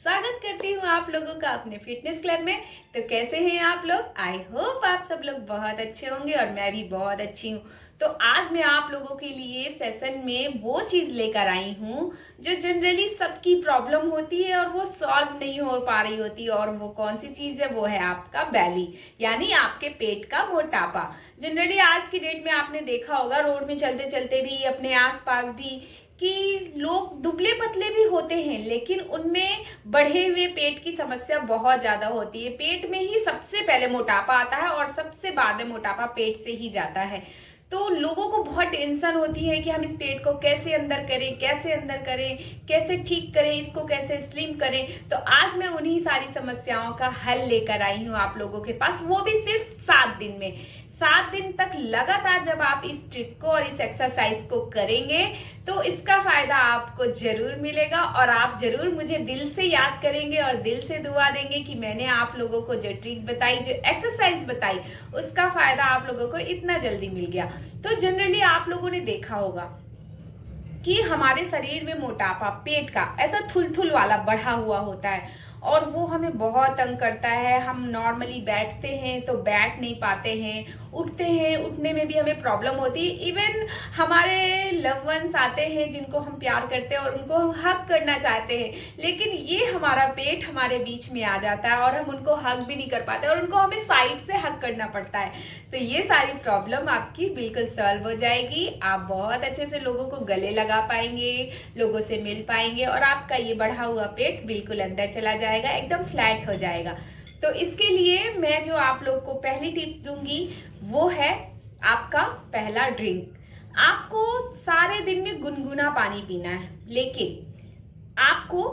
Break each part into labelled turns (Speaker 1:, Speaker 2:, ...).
Speaker 1: स्वागत करती हूँ आप लोगों का अपने फिटनेस क्लब में। तो कैसे हैं आप लोग? आई होप आप सब लोग बहुत अच्छे होंगे और मैं भी बहुत अच्छी हूँ। तो आज मैं आप लोगों के लिए सेशन में वो चीज़ लेकर आई हूँ जो जनरली सबकी प्रॉब्लम होती है और वो सॉल्व नहीं हो पा रही होती, और वो कौन सी चीज़ है? वो है आपका बैली, यानी आपके पेट का मोटापा। जनरली आज की डेट में आपने देखा होगा रोड में चलते चलते भी, अपने आसपास भी, कि लोग दुबले पतले भी होते हैं लेकिन उनमें बढ़े हुए पेट की समस्या बहुत ज्यादा होती है। पेट में ही सबसे पहले मोटापा आता है और सबसे बाद में मोटापा पेट से ही जाता है। तो लोगों को बहुत टेंशन होती है कि हम इस पेट को कैसे अंदर करें, कैसे अंदर करें, कैसे ठीक करें, इसको कैसे स्लिम करें। तो आज मैं उन्हीं सारी समस्याओं का हल लेकर आई हूँ आप लोगों के पास, वो भी सिर्फ 7 दिन में। 7 दिन तक लगातार जब आप इस ट्रिक को और इस एक्सरसाइज को करेंगे तो इसका फायदा आपको जरूर मिलेगा और आप जरूर मुझे दिल से याद करेंगे और दिल से दुआ देंगे कि मैंने आप लोगों को जो ट्रिक बताई, जो एक्सरसाइज बताई, उसका फायदा आप लोगों को इतना जल्दी मिल गया। तो जनरली आप लोगों ने देखा होगा कि हमारे शरीर में मोटापा पेट का ऐसा थुलथुल वाला बढ़ा हुआ होता है और वो हमें बहुत तंग करता है। हम नॉर्मली बैठते हैं तो बैठ नहीं पाते हैं, उठते हैं, उठने में भी हमें प्रॉब्लम होती है। इवन हमारे लव वंस आते हैं जिनको हम प्यार करते हैं और उनको हम हग करना चाहते हैं, लेकिन ये हमारा पेट हमारे बीच में आ जाता है और हम उनको हग भी नहीं कर पाते और उनको हमें साइड से हग करना पड़ता है। तो ये सारी प्रॉब्लम आपकी बिल्कुल सॉल्व हो जाएगी। आप बहुत अच्छे से लोगों को गले लगा पाएंगे, लोगों से मिल पाएंगे और आपका ये बढ़ा हुआ पेट बिल्कुल अंदर चला जाएगा, एकदम फ्लैट हो जाएगा। तो इसके लिए मैं जो आप लोग को पहली टिप्स दूंगी वो है आपका पहला ड्रिंक। आपको सारे दिन में गुनगुना पानी पीना है, लेकिन आपको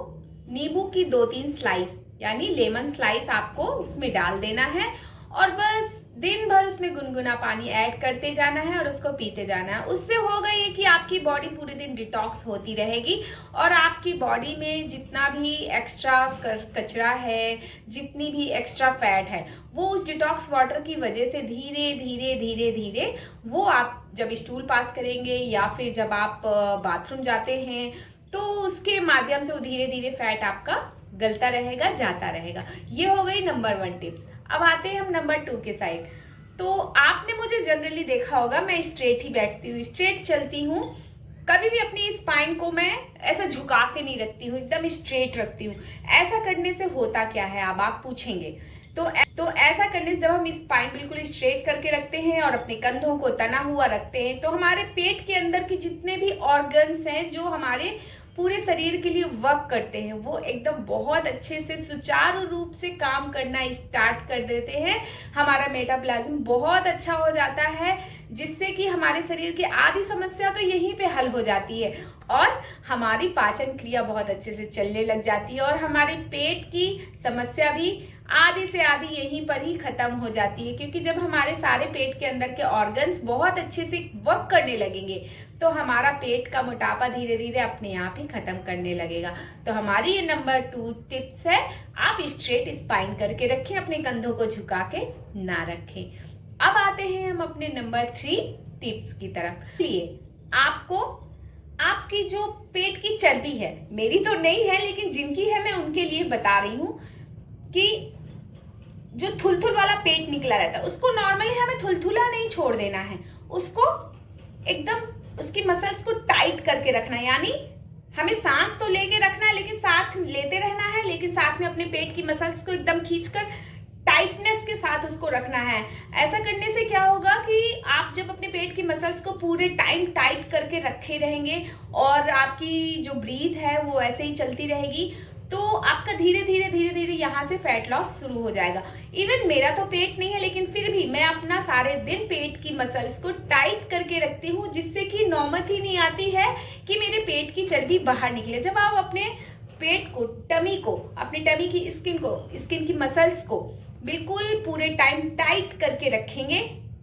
Speaker 1: नींबू की 2-3 स्लाइस यानी लेमन स्लाइस आपको उसमें डाल देना है और बस दिन भर उसमें गुनगुना पानी ऐड करते जाना है और उसको पीते जाना है। उससे होगा ये कि आपकी बॉडी पूरे दिन डिटॉक्स होती रहेगी और आपकी बॉडी में जितना भी एक्स्ट्रा कचरा है, जितनी भी एक्स्ट्रा फैट है, वो उस डिटॉक्स वाटर की वजह से धीरे धीरे धीरे धीरे वो आप जब स्टूल पास करेंगे या फिर जब आप बाथरूम जाते हैं तो उसके माध्यम से वो धीरे धीरे फैट आपका गलता रहेगा, जाता रहेगा। ये हो गई नंबर 1 टिप्स। अब आते हैं हम नंबर 2 के साइड। तो आपने मुझे जनरली देखा होगा मैं स्ट्रेट ही बैठती हूँ, स्ट्रेट चलती हूँ, कभी भी अपनी स्पाइन को मैं ऐसा झुका के नहीं रखती हूँ, एकदम स्ट्रेट रखती हूँ। ऐसा करने से होता क्या है अब आप पूछेंगे। तो ऐसा करने से जब हम स्पाइन बिल्कुल स्ट्रेट करके रखते हैं और अपने कंधों को तना हुआ रखते हैं तो हमारे पेट के अंदर की जितने भी ऑर्गन्स हैं जो हमारे पूरे शरीर के लिए वर्क करते हैं वो एकदम बहुत अच्छे से सुचारू रूप से काम करना स्टार्ट कर देते हैं। हमारा मेटाबॉलिज्म बहुत अच्छा हो जाता है जिससे कि हमारे शरीर की आधी समस्या तो यहीं पे हल हो जाती है और हमारी पाचन क्रिया बहुत अच्छे से चलने लग जाती है और हमारे पेट की समस्या भी आधी से आधी यहीं पर ही खत्म हो जाती है। क्योंकि जब हमारे सारे पेट के अंदर के ऑर्गन्स बहुत अच्छे से वर्क करने लगेंगे तो हमारा पेट का मोटापा धीरे धीरे अपने आप ही खत्म करने लगेगा। तो हमारी ये नंबर 2 टिप्स है, आप स्ट्रेट स्पाइन करके रखें, अपने कंधों को झुका के ना रखें। अब आते हैं हम अपने नंबर 3 टिप्स की तरफ। लिए आपको आपकी जो पेट की चर्बी है, मेरी तो नहीं है लेकिन जिनकी है मैं उनके लिए बता रही हूँ कि जो थुलथुल वाला पेट निकला रहता है उसको नॉर्मली हमें थुलथुला नहीं छोड़ देना है, उसको एकदम उसकी मसल्स को टाइट करके रखना है। यानी हमें सांस तो लेके रखना है लेकिन साथ लेते रहना है, लेकिन साथ में अपने पेट की मसल्स को एकदम खींचकर टाइटनेस के साथ उसको रखना है। ऐसा करने से क्या होगा कि आप जब अपने पेट की मसल्स को पूरे टाइम टाइट करके रखे रहेंगे और आपकी जो ब्रीथ है वो ऐसे ही चलती रहेगी तो आपका धीरे धीरे धीरे धीरे यहाँ से फैट लॉस शुरू हो जाएगा। इवन मेरा तो पेट नहीं है लेकिन फिर भी मैं अपना सारे दिन पेट की मसल्स को टाइट करके रखती हूँ जिससे कि नौबत ही नहीं आती है कि मेरे पेट की चर्बी बाहर निकले। जब आप अपने पेट को, टमी को, अपने टमी की स्किन की मसल्स को बिल्कुल पूरे टाइम टाइट करके रखेंगे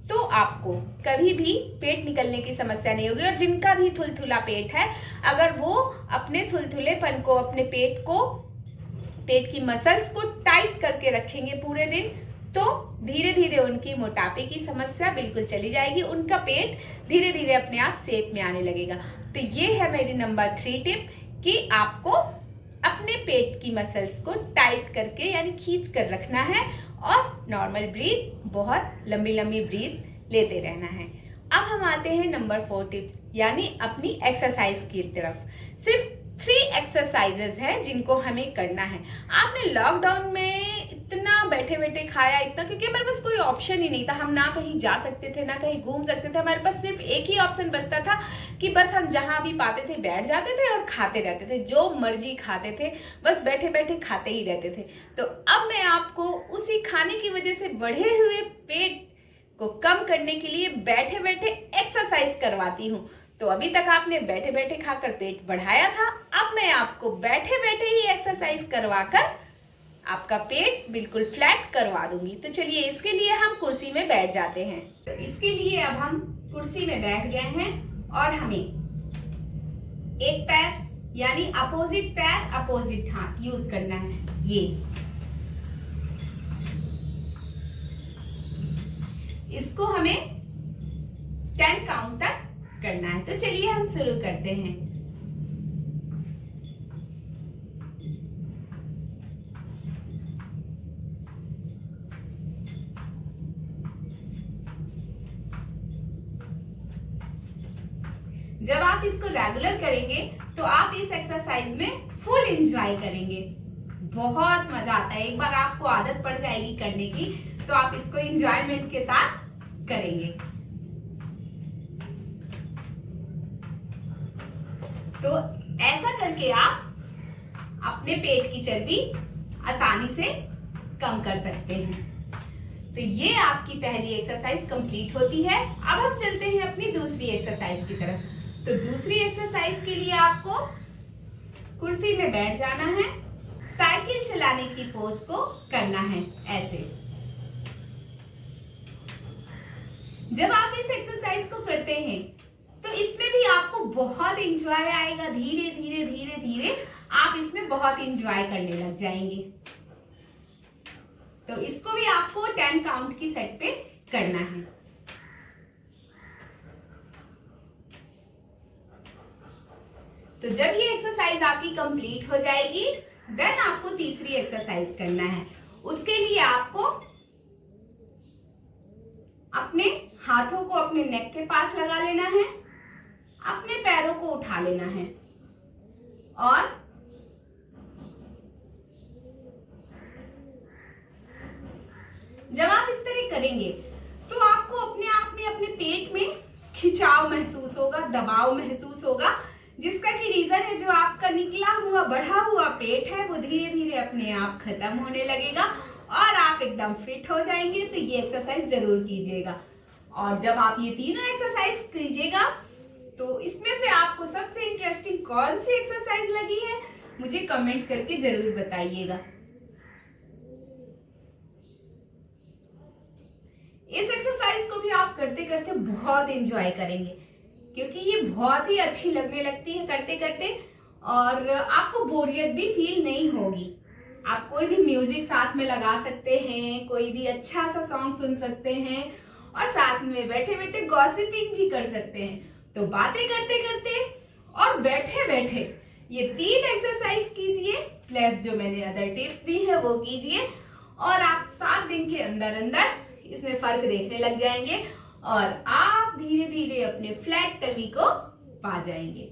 Speaker 1: तो आपको कभी भी पेट निकलने की समस्या नहीं होगी। और जिनका भी थुलथुला पेट है, अगर वो अपने थुलथुलेपन को, अपने पेट को, पेट की मसल्स को टाइट करके रखेंगे पूरे दिन तो धीरे धीरे उनकी मोटापे की समस्या बिल्कुल चली जाएगी, उनका पेट धीरे धीरे अपने आप शेप में आने लगेगा। तो ये है मेरी नंबर 3 टिप कि आपको अपने पेट की मसल्स को टाइट करके यानी खींच कर रखना है और नॉर्मल ब्रीथ, बहुत लंबी लंबी ब्रीथ लेते रहना है। अब हम आते हैं नंबर 4 टिप्स यानी अपनी एक्सरसाइज की तरफ। सिर्फ 3 एक्सरसाइजेस हैं जिनको हमें करना है। आपने लॉकडाउन में इतना बैठे बैठे खाया इतना, क्योंकि हमारे पास कोई ऑप्शन ही नहीं था। हम ना कहीं जा सकते थे ना कहीं घूम सकते थे। हमारे पास सिर्फ एक ही ऑप्शन बचता था कि बस हम जहां भी पाते थे बैठ जाते थे और खाते रहते थे, जो मर्जी खाते थे, बस बैठे बैठे खाते ही रहते थे। तो अब मैं आपको उसी खाने की वजह से बढ़े हुए पेट को कम करने के लिए बैठे बैठे एक्सरसाइज करवाती हूँ। तो अभी तक आपने बैठे बैठे खाकर पेट बढ़ाया था, अब मैं आपको बैठे बैठे ही एक्सरसाइज करवाकर आपका पेट बिल्कुल फ्लैट करवा दूंगी। तो चलिए इसके लिए हम कुर्सी में बैठ जाते हैं। तो इसके लिए अब हम कुर्सी में बैठ गए हैं और हमें एक पैर यानी अपोजिट पैर अपोजिट हाथ यूज करना है। ये इसको हमें 10 काउंट तक करना है। तो चलिए हम शुरू करते हैं। जब आप इसको रेगुलर करेंगे तो आप इस एक्सरसाइज में फुल एंजॉय करेंगे, बहुत मजा आता है। एक बार आपको आदत पड़ जाएगी करने की तो आप इसको एंजॉयमेंट के साथ करेंगे। तो ऐसा करके आप अपने पेट की चर्बी आसानी से कम कर सकते हैं। तो ये आपकी पहली एक्सरसाइज कंप्लीट होती है। अब हम चलते हैं अपनी दूसरी एक्सरसाइज की तरफ। तो दूसरी एक्सरसाइज के लिए आपको कुर्सी में बैठ जाना है, साइकिल चलाने की पोज को करना है ऐसे। जब आप इस एक्सरसाइज को करते हैं तो इसमें भी आपको बहुत एंजॉय आएगा। धीरे धीरे धीरे धीरे आप इसमें बहुत एंजॉय करने लग जाएंगे। तो इसको भी आपको 10 काउंट की सेट पे करना है। तो जब ये एक्सरसाइज आपकी कंप्लीट हो जाएगी देन आपको तीसरी एक्सरसाइज करना है। उसके लिए आपको अपने हाथों को अपने नेक के पास लगा लेना है, अपने पैरों को उठा लेना है और जब आप इस तरह करेंगे तो आपको अपने आप में अपने पेट में खिंचाव महसूस होगा, दबाव महसूस होगा, जिसका कि रीजन है जो आपका निकला हुआ बढ़ा हुआ पेट है वो धीरे धीरे अपने आप खत्म होने लगेगा और आप एकदम फिट हो जाएंगे। तो ये एक्सरसाइज जरूर कीजिएगा। और जब आप ये तीनों एक्सरसाइज कीजिएगा तो इसमें से आपको सबसे इंटरेस्टिंग कौन सी एक्सरसाइज लगी है मुझे कमेंट करके जरूर बताइएगा। इस एक्सरसाइज को भी आप करते करते बहुत एंजॉय करेंगे क्योंकि ये बहुत ही अच्छी लगने लगती है करते करते और आपको बोरियत भी फील नहीं होगी। आप कोई भी म्यूजिक साथ में लगा सकते हैं, कोई भी अच्छा सा सॉन्ग सुन सकते हैं और साथ में बैठे बैठे गॉसिपिंग भी कर सकते हैं। तो बातें करते करते और बैठे बैठे ये 3 एक्सरसाइज कीजिए प्लस जो मैंने अदर टिप्स दी है वो कीजिए और आप 7 दिन के अंदर अंदर इसमें फर्क देखने लग जाएंगे और आप धीरे धीरे अपने फ्लैट टमी को पा जाएंगे।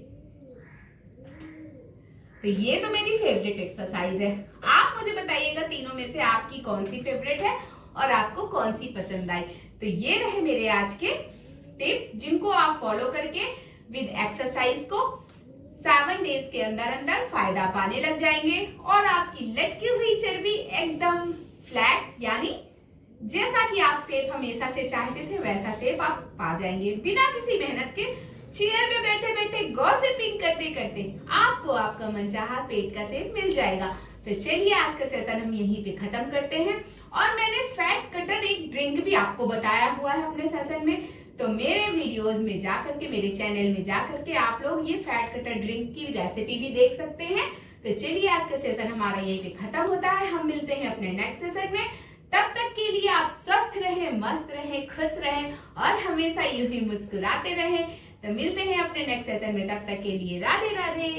Speaker 1: तो ये तो मेरी फेवरेट एक्सरसाइज है। आप मुझे बताइएगा तीनों में से आपकी कौन सी फेवरेट है और आपको कौन सी पसंद आई। तो ये रहे मेरे आज के टिप्स जिनको आप फॉलो करके विद एक्सरसाइज को 7 डेज के अंदर अंदर फायदा पाने लग जाएंगे और आपकी लटकी हुई चर्बी एकदम फ्लैट यानी जैसा कि आप शेप हमेशा से चाहते थे वैसा शेप आप पा जाएंगे बिना किसी मेहनत के। चेयर में बैठे बैठे गॉसिपिंग करते करते आपको आपका मनचाहा पेट का शेप मिल जाएगा। तो चलिए आज का सेशन हम यहीं पे खत्म करते हैं और मैंने फैट कटर एक ड्रिंक भी आपको बताया हुआ है अपने सेशन में। तो मेरे वीडियोस में जाकर के मेरे चैनल में जाकर के आप लोग ये फैट कटर ड्रिंक की रेसिपी भी देख सकते हैं। तो चलिए आज का सेशन हमारा यहीं पे खत्म होता है। हम मिलते हैं अपने नेक्स्ट सेशन में। तब तक के लिए आप स्वस्थ रहें, मस्त रहें, खुश रहें और हमेशा यूं ही मुस्कुराते रहें। तो मिलते हैं अपने नेक्स्ट सेशन में। तब तक के लिए राधे राधे।